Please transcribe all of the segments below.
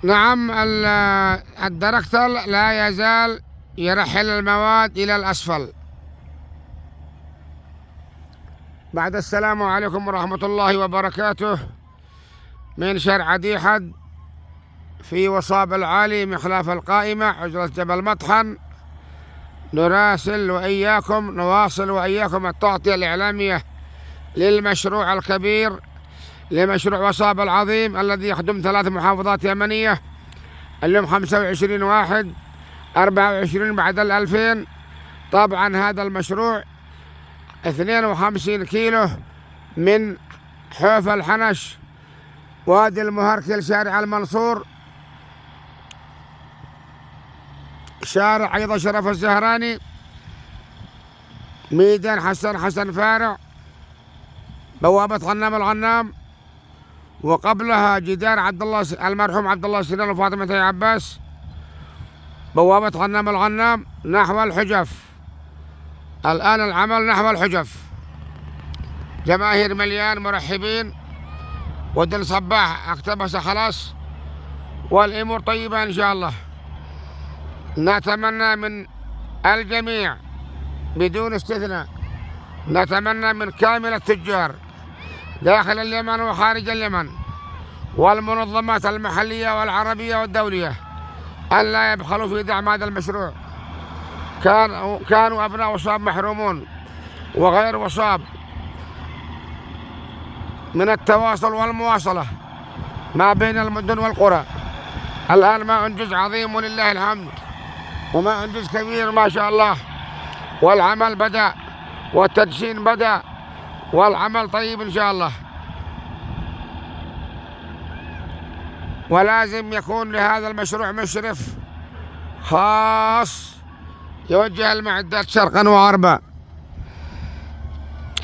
نعم، الدركتل لا يزال يرحل المواد إلى الأسفل. بعد السلام عليكم ورحمة الله وبركاته من شارع ديحد في وصاب العالي مخلاف القائمة عجلة جبل مطحن. نواصل وإياكم التغطية الإعلامية للمشروع الكبير، لمشروع وصاب العظيم الذي يخدم 3 محافظات يمنية. اليوم 25/1/24 بعد 2000. طبعا هذا المشروع 52 كيلو من حوف الحنش، وادي المهركل، شارع المنصور، شارع أيضا شرف الزهراني، ميدان حسن فارع، بوابة غنام الغنام، وقبلها جدار المرحوم عبد الله السنان وفاطمة عباس، بوابة غنام الغنام نحو الحجف. الآن العمل نحو الحجف، جماهير مليان مرحبين، ودن صباح اقتبس خلاص، والأمور طيبة إن شاء الله. نتمنى من الجميع بدون استثناء، نتمنى من كامل التجار داخل اليمن وخارج اليمن والمنظمات المحلية والعربية والدولية أن لا يبخلوا في دعم هذا المشروع. كانوا أبناء وصاب محرومون وغير وصاب من التواصل والمواصلة ما بين المدن والقرى. الآن ما أنجز عظيم ولله الحمد، وما أنجز كبير ما شاء الله، والعمل بدأ والتدشين بدأ والعمل طيب إن شاء الله. ولازم يكون لهذا المشروع مشرف خاص يوجه المعدات شرقا وغربا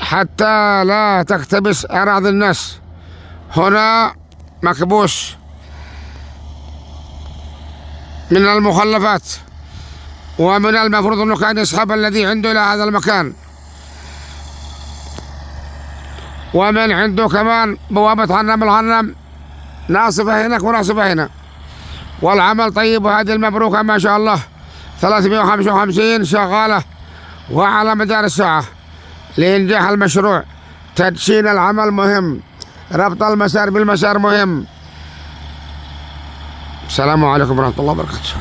حتى لا تكتبس أراضي الناس. هنا مكبوس من المخلفات، ومن المفروض أنه كان يسحب الذي عنده إلى هذا المكان. ومن عنده كمان بوابة غنام الغنام ناصفة هناك وناصفة هنا، والعمل طيب. وهذه المبروكة ما شاء الله 355 شغالة وعلى مدار الساعة لإنجاح المشروع. تدشين العمل مهم، ربط المسار بالمسار مهم. السلام عليكم ورحمة الله وبركاته.